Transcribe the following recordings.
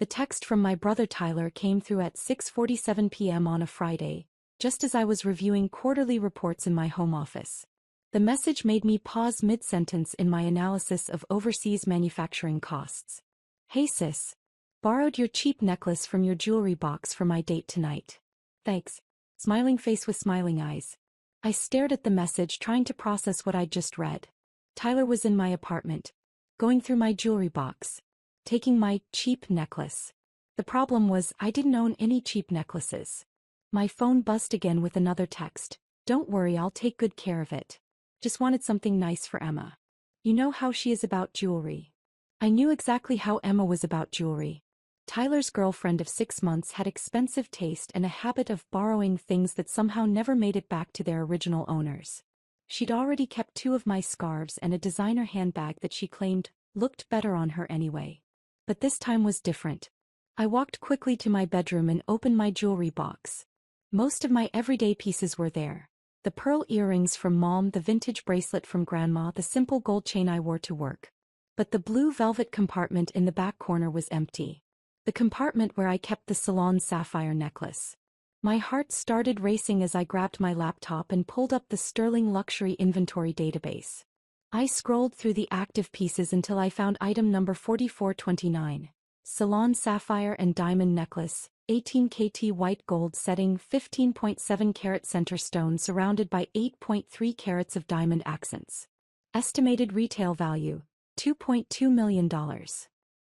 The text from my brother Tyler came through at 6:47 p.m. on a Friday, just as I was reviewing quarterly reports in my home office. The message made me pause mid-sentence in my analysis of overseas manufacturing costs. Hey sis. Borrowed your cheap necklace from your jewelry box for my date tonight. Thanks. Smiling face with smiling eyes. I stared at the message trying to process what I'd just read. Tyler was in my apartment, going through my jewelry box, taking my cheap necklace. The problem was I didn't own any cheap necklaces. My phone buzzed again with another text. Don't worry, I'll take good care of it. Just wanted something nice for Emma. You know how she is about jewelry. I knew exactly how Emma was about jewelry. Tyler's girlfriend of 6 months had expensive taste and a habit of borrowing things that somehow never made it back to their original owners. She'd already kept 2 of my scarves and a designer handbag that she claimed looked better on her anyway. But this time was different. I walked quickly to my bedroom and opened my jewelry box. Most of my everyday pieces were there. The pearl earrings from Mom, the vintage bracelet from Grandma, the simple gold chain I wore to work. But the blue velvet compartment in the back corner was empty. The compartment where I kept the salon sapphire necklace. My heart started racing as I grabbed my laptop and pulled up the Sterling Luxury Inventory database. I scrolled through the active pieces until I found item number 4429. Salon sapphire and diamond necklace, 18 KT white gold setting, 15.7 carat center stone surrounded by 8.3 carats of diamond accents. Estimated retail value, $2.2 million.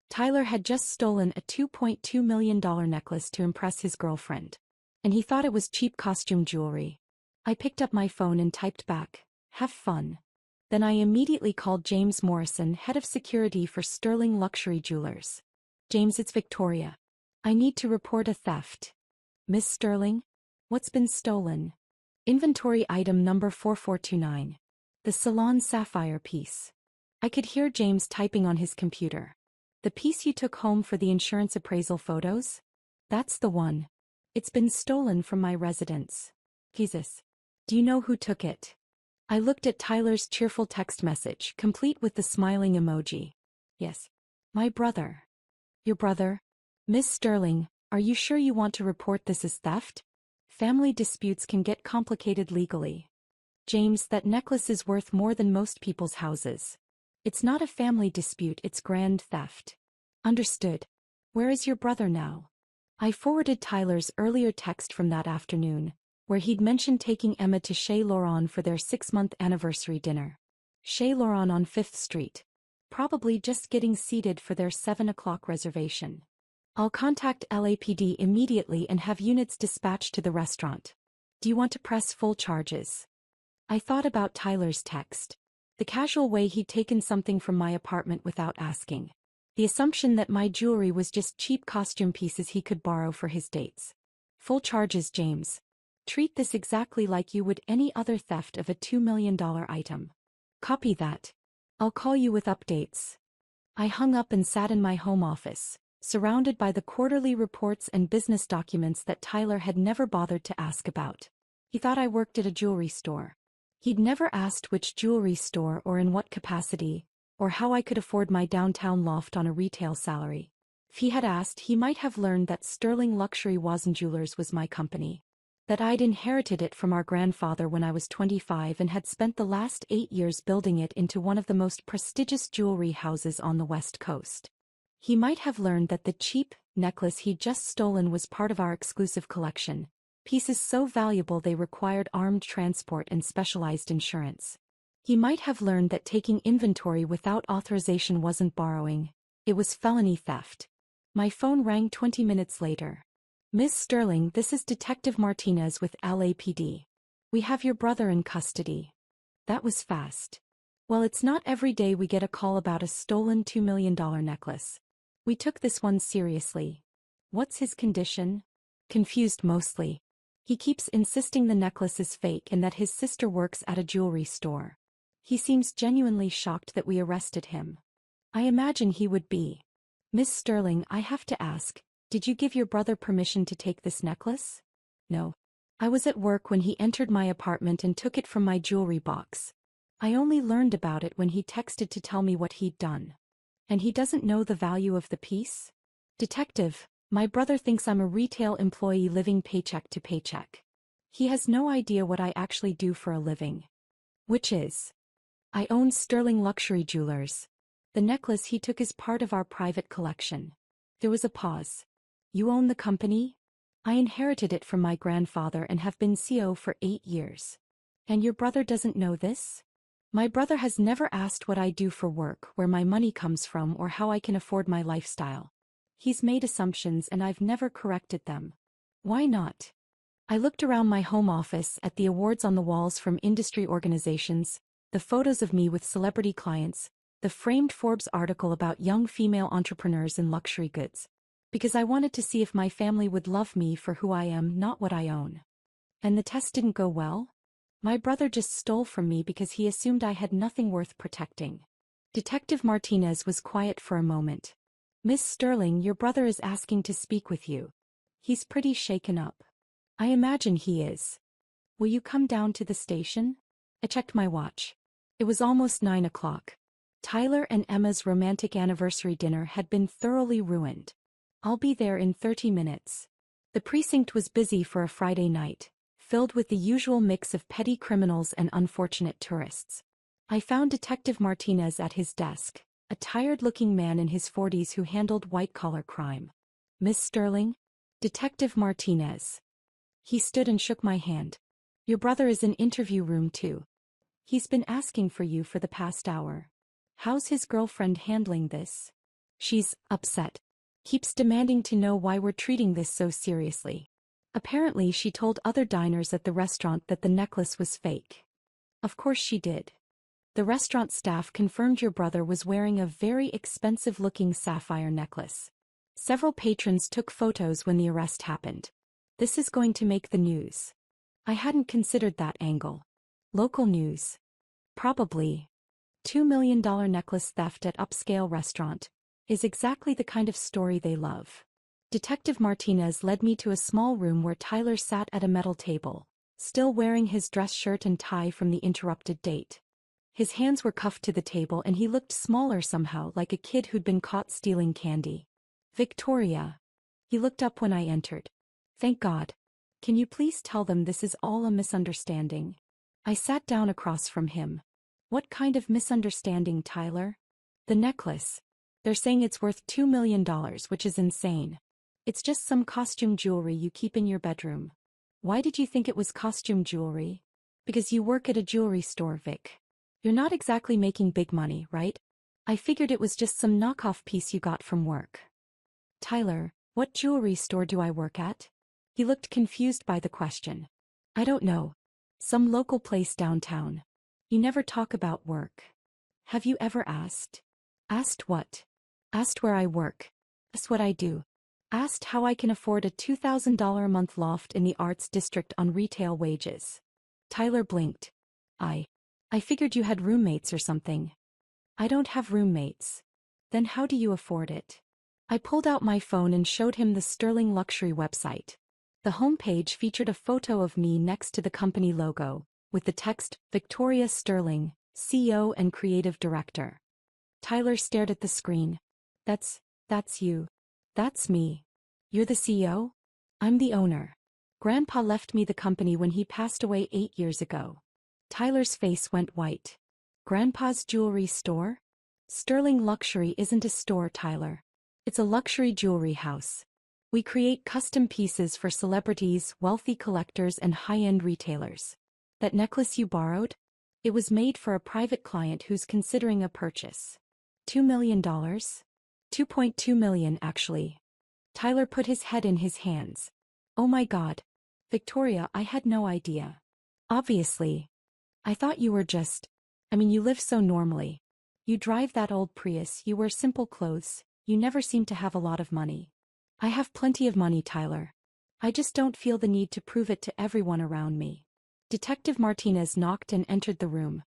Tyler had just stolen a $2.2 million necklace to impress his girlfriend. And he thought it was cheap costume jewelry. I picked up my phone and typed back, "Have fun." Then I immediately called James Morrison, head of security for Sterling Luxury Jewelers. "James, it's Victoria. I need to report a theft." "Miss Sterling? What's been stolen?" "Inventory item number 4429. The salon sapphire piece." I could hear James typing on his computer. "The piece you took home for the insurance appraisal photos? That's the one. It's been stolen from my residence." "Jesus. Do you know who took it?" I looked at Tyler's cheerful text message, complete with the smiling emoji. "Yes. My brother." "Your brother? Miss Sterling, are you sure you want to report this as theft? Family disputes can get complicated legally." "James, that necklace is worth more than most people's houses. It's not a family dispute, it's grand theft." "Understood. Where is your brother now?" I forwarded Tyler's earlier text from that afternoon, where he'd mentioned taking Emma to Chez Laurent for their 6-month anniversary dinner. Chez Laurent on 5th Street. Probably just getting seated for their 7 o'clock reservation. "I'll contact LAPD immediately and have units dispatched to the restaurant. Do you want to press full charges?" I thought about Tyler's text. The casual way he'd taken something from my apartment without asking. The assumption that my jewelry was just cheap costume pieces he could borrow for his dates. "Full charges, James. Treat this exactly like you would any other theft of a $2 million item." "Copy that. I'll call you with updates." I hung up and sat in my home office, surrounded by the quarterly reports and business documents that Tyler had never bothered to ask about. He thought I worked at a jewelry store. He'd never asked which jewelry store or in what capacity, or how I could afford my downtown loft on a retail salary. If he had asked, he might have learned that Sterling Luxury Jewelers was my company. That I'd inherited it from our grandfather when I was 25 and had spent the last 8 years building it into one of the most prestigious jewelry houses on the West Coast. He might have learned that the cheap necklace he'd just stolen was part of our exclusive collection, pieces so valuable they required armed transport and specialized insurance. He might have learned that taking inventory without authorization wasn't borrowing, it was felony theft. My phone rang 20 minutes later. "Miss Sterling, this is Detective Martinez with LAPD. We have your brother in custody." That was fast. Well, it's not every day we get a call about a stolen $2 million necklace. We took this one seriously. "What's his condition?" "Confused mostly. He keeps insisting the necklace is fake and that his sister works at a jewelry store. He seems genuinely shocked that we arrested him." I imagine he would be. "Miss Sterling, I have to ask, did you give your brother permission to take this necklace?" "No. I was at work when he entered my apartment and took it from my jewelry box. I only learned about it when he texted to tell me what he'd done." "And he doesn't know the value of the piece?" Detective, my brother thinks I'm a retail employee living paycheck to paycheck. He has no idea what I actually do for a living. Which is, I own Sterling Luxury Jewelers. The necklace he took is part of our private collection. There was a pause. You own the company? I inherited it from my grandfather and have been CEO for 8 years. And your brother doesn't know this? My brother has never asked what I do for work, where my money comes from, or how I can afford my lifestyle. He's made assumptions and I've never corrected them. Why not? I looked around my home office at the awards on the walls from industry organizations, the photos of me with celebrity clients, the framed Forbes article about young female entrepreneurs in luxury goods. Because I wanted to see if my family would love me for who I am, not what I own. And the test didn't go well? My brother just stole from me because he assumed I had nothing worth protecting. Detective Martinez was quiet for a moment. Miss Sterling, your brother is asking to speak with you. He's pretty shaken up. I imagine he is. Will you come down to the station? I checked my watch. It was almost 9 o'clock. Tyler and Emma's romantic anniversary dinner had been thoroughly ruined. I'll be there in 30 minutes. The precinct was busy for a Friday night, filled with the usual mix of petty criminals and unfortunate tourists. I found Detective Martinez at his desk, a tired-looking man in his 40s who handled white-collar crime. Miss Sterling? Detective Martinez. He stood and shook my hand. Your brother is in interview room 2. He's been asking for you for the past hour. How's his girlfriend handling this? She's upset. Keeps demanding to know why we're treating this so seriously. Apparently she told other diners at the restaurant that the necklace was fake. Of course she did. The restaurant staff confirmed your brother was wearing a very expensive-looking sapphire necklace. Several patrons took photos when the arrest happened. This is going to make the news. I hadn't considered that angle. Local news. Probably. $2 million necklace theft at upscale restaurant is exactly the kind of story they love. Detective Martinez led me to a small room where Tyler sat at a metal table, still wearing his dress shirt and tie from the interrupted date. His hands were cuffed to the table and he looked smaller somehow, like a kid who'd been caught stealing candy. Victoria. He looked up when I entered. Thank God. Can you please tell them this is all a misunderstanding? I sat down across from him. What kind of misunderstanding, Tyler? The necklace. They're saying it's worth $2 million, which is insane. It's just some costume jewelry you keep in your bedroom. Why did you think it was costume jewelry? Because you work at a jewelry store, Vic. You're not exactly making big money, right? I figured it was just some knockoff piece you got from work. Tyler, what jewelry store do I work at? He looked confused by the question. I don't know. Some local place downtown. You never talk about work. Have you ever asked? Asked what? Asked where I work. Asked what I do. Asked how I can afford a $2,000 a month loft in the Arts District on retail wages. Tyler blinked. I figured you had roommates or something. I don't have roommates. Then how do you afford it? I pulled out my phone and showed him the Sterling Luxury website. The homepage featured a photo of me next to the company logo, with the text, Victoria Sterling, CEO and Creative Director. Tyler stared at the screen. That's you. That's me. You're the CEO? I'm the owner. Grandpa left me the company when he passed away 8 years ago. Tyler's face went white. Grandpa's jewelry store? Sterling Luxury isn't a store, Tyler. It's a luxury jewelry house. We create custom pieces for celebrities, wealthy collectors, and high-end retailers. That necklace you borrowed? It was made for a private client who's considering a purchase. $2 million? $2.2 million, actually. Tyler put his head in his hands. Oh my God. Victoria, I had no idea. Obviously. I thought you were you live so normally. You drive that old Prius, you wear simple clothes, you never seem to have a lot of money. I have plenty of money, Tyler. I just don't feel the need to prove it to everyone around me. Detective Martinez knocked and entered the room.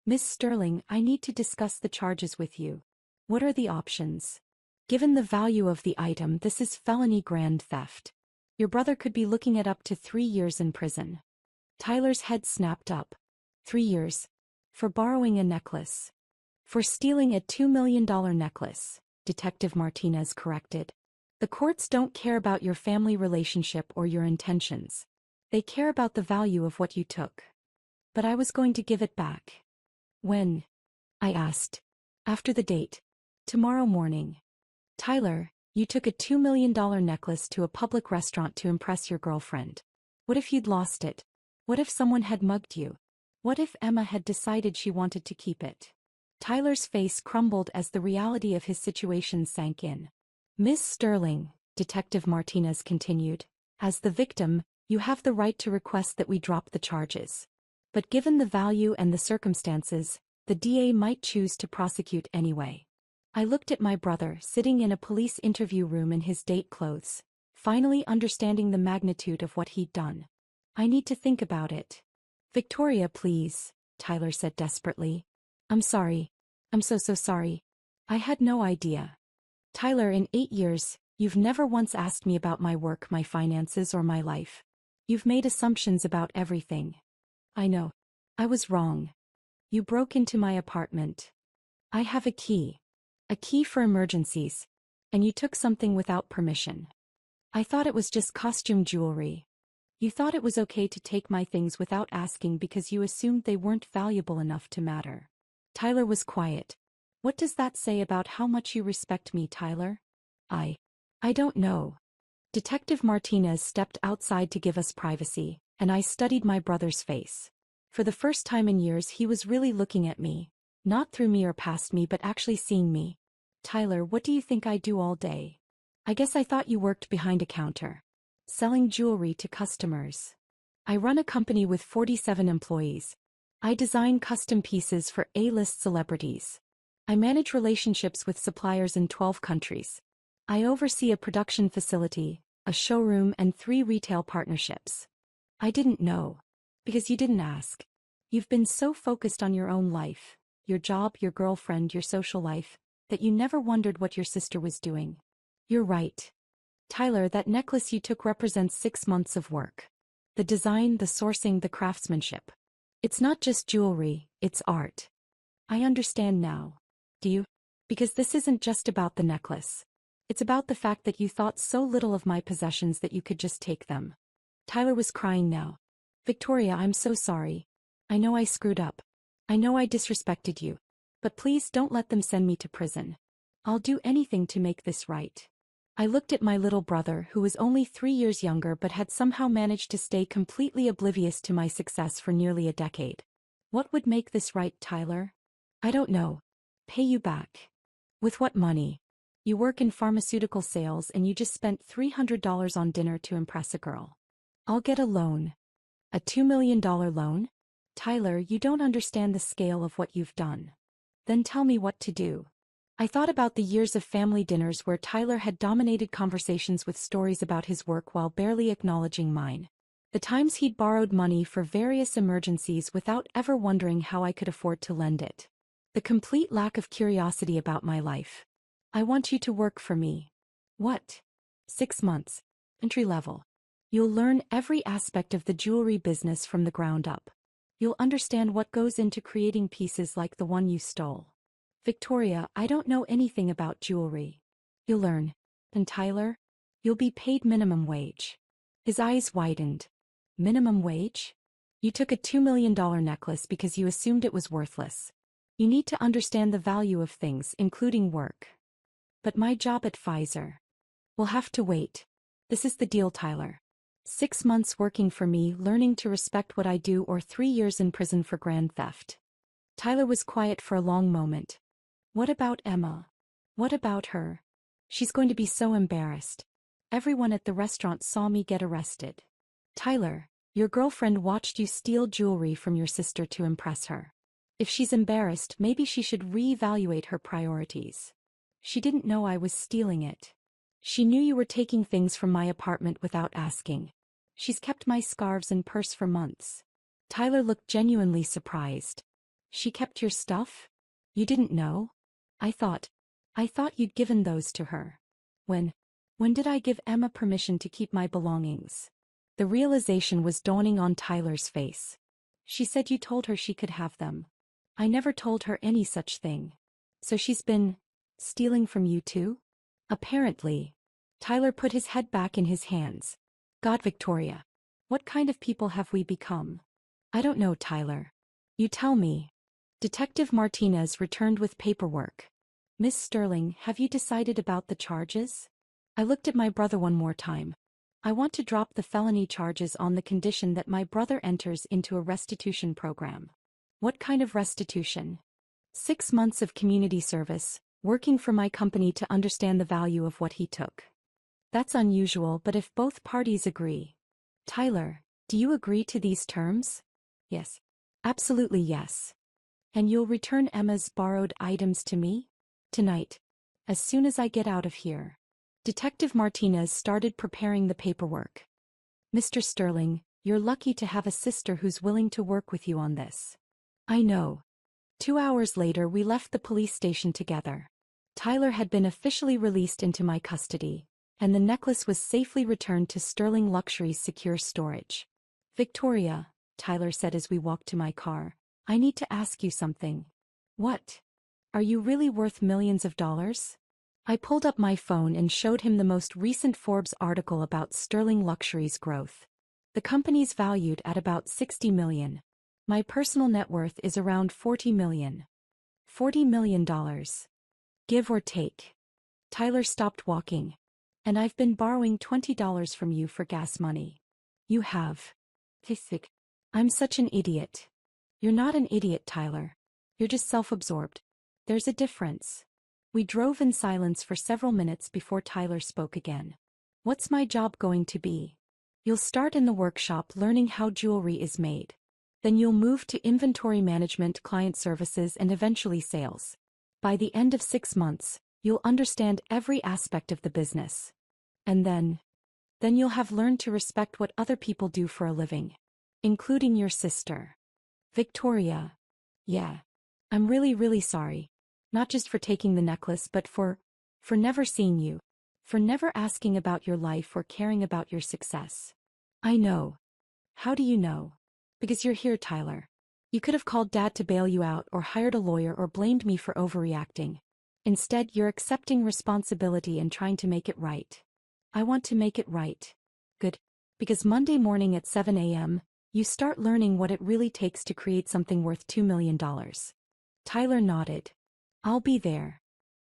Miss Sterling, I need to discuss the charges with you. What are the options? Given the value of the item, this is felony grand theft. Your brother could be looking at up to 3 years in prison. Tyler's head snapped up. 3 years. For borrowing a necklace. For stealing a $2 million necklace, Detective Martinez corrected. The courts don't care about your family relationship or your intentions. They care about the value of what you took. But I was going to give it back. When? I asked. After the date. Tomorrow morning. Tyler, you took a $2 million necklace to a public restaurant to impress your girlfriend. What if you'd lost it? What if someone had mugged you? What if Emma had decided she wanted to keep it? Tyler's face crumbled as the reality of his situation sank in. Miss Sterling, Detective Martinez continued, as the victim, you have the right to request that we drop the charges. But given the value and the circumstances, the DA might choose to prosecute anyway. I looked at my brother sitting in a police interview room in his date clothes, finally understanding the magnitude of what he'd done. I need to think about it. Victoria, please, Tyler said desperately. I'm sorry. I'm so sorry. I had no idea. Tyler, in 8 years, you've never once asked me about my work, my finances, or my life. You've made assumptions about everything. I know. I was wrong. You broke into my apartment. I have a key. A key for emergencies. And you took something without permission. I thought it was just costume jewelry. You thought it was okay to take my things without asking because you assumed they weren't valuable enough to matter. Tyler was quiet. What does that say about how much you respect me, Tyler? I don't know. Detective Martinez stepped outside to give us privacy, and I studied my brother's face. For the first time in years, he was really looking at me. Not through me or past me, but actually seeing me. Tyler, what do you think I do all day? I guess I thought you worked behind a counter. Selling jewelry to customers. I run a company with 47 employees. I design custom pieces for A-list celebrities. I manage relationships with suppliers in 12 countries. I oversee a production facility, a showroom, and 3 retail partnerships. I didn't know. Because you didn't ask. You've been so focused on your own life, your job, your girlfriend, your social life, that you never wondered what your sister was doing. You're right. Tyler, that necklace you took represents 6 months of work. The design, the sourcing, the craftsmanship. It's not just jewelry, it's art. I understand now. Do you? Because this isn't just about the necklace. It's about the fact that you thought so little of my possessions that you could just take them. Tyler was crying now. Victoria, I'm so sorry. I know I screwed up. I know I disrespected you. But please don't let them send me to prison. I'll do anything to make this right. I looked at my little brother, who was only 3 years younger but had somehow managed to stay completely oblivious to my success for nearly a decade. What would make this right, Tyler? I don't know. Pay you back. With what money? You work in pharmaceutical sales and you just spent $300 on dinner to impress a girl. I'll get a loan. A $2 million loan? Tyler, you don't understand the scale of what you've done. Then tell me what to do. I thought about the years of family dinners where Tyler had dominated conversations with stories about his work while barely acknowledging mine. The times he'd borrowed money for various emergencies without ever wondering how I could afford to lend it. The complete lack of curiosity about my life. I want you to work for me. What? 6 months. Entry level. You'll learn every aspect of the jewelry business from the ground up. You'll understand what goes into creating pieces like the one you stole. Victoria, I don't know anything about jewelry. You'll learn. And Tyler? You'll be paid minimum wage. His eyes widened. Minimum wage? You took a $2 million necklace because you assumed it was worthless. You need to understand the value of things, including work. But my job at Pfizer. We'll have to wait. This is the deal, Tyler. 6 months working for me, learning to respect what I do, or 3 years in prison for grand theft. Tyler was quiet for a long moment. What about Emma? What about her? She's going to be so embarrassed. Everyone at the restaurant saw me get arrested. Tyler, your girlfriend watched you steal jewelry from your sister to impress her. If she's embarrassed, maybe she should reevaluate her priorities. She didn't know I was stealing it. She knew you were taking things from my apartment without asking. She's kept my scarves and purse for months. Tyler looked genuinely surprised. She kept your stuff? You didn't know? I thought you'd given those to her. When did I give Emma permission to keep my belongings? The realization was dawning on Tyler's face. She said you told her she could have them. I never told her any such thing. So she's been stealing from you too? Apparently. Tyler put his head back in his hands. God, Victoria. What kind of people have we become? I don't know, Tyler. You tell me. Detective Martinez returned with paperwork. Miss Sterling, have you decided about the charges? I looked at my brother one more time. I want to drop the felony charges on the condition that my brother enters into a restitution program. What kind of restitution? 6 months of community service, working for my company to understand the value of what he took. That's unusual, but if both parties agree. Tyler, do you agree to these terms? Yes. Absolutely yes. And you'll return Emma's borrowed items to me? Tonight. As soon as I get out of here. Detective Martinez started preparing the paperwork. Mr. Sterling, you're lucky to have a sister who's willing to work with you on this. I know. 2 hours later we left the police station together. Tyler had been officially released into my custody, and the necklace was safely returned to Sterling Luxury's secure storage. Victoria, Tyler said as we walked to my car, I need to ask you something. What? Are you really worth millions of dollars? I pulled up my phone and showed him the most recent Forbes article about Sterling Luxury's growth. The company's valued at about $60 million. My personal net worth is around $40 million. $40 million. Give or take. Tyler stopped walking. And I've been borrowing $20 from you for gas money. You have. I'm such an idiot. You're not an idiot, Tyler. You're just self-absorbed. There's a difference. We drove in silence for several minutes before Tyler spoke again. What's my job going to be? You'll start in the workshop learning how jewelry is made. Then you'll move to inventory management, client services, and eventually sales. By the end of 6 months, you'll understand every aspect of the business. And then you'll have learned to respect what other people do for a living. Including your sister. Victoria. Yeah. I'm really sorry. Not just for taking the necklace, but for never seeing you. For never asking about your life or caring about your success. I know. How do you know? Because you're here, Tyler. You could have called Dad to bail you out or hired a lawyer or blamed me for overreacting. Instead, you're accepting responsibility and trying to make it right. I want to make it right. Good. Because Monday morning at 7 a.m., you start learning what it really takes to create something worth $2 million. Tyler nodded. I'll be there.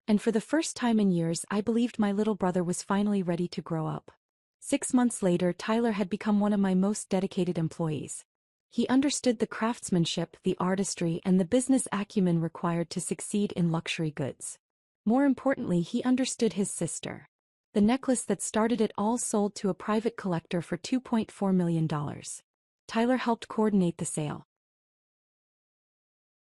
And for the first time in years, I believed my little brother was finally ready to grow up. 6 months later, Tyler had become one of my most dedicated employees. He understood the craftsmanship, the artistry, and the business acumen required to succeed in luxury goods. More importantly, he understood his sister. The necklace that started it all sold to a private collector for $2.4 million. Tyler helped coordinate the sale.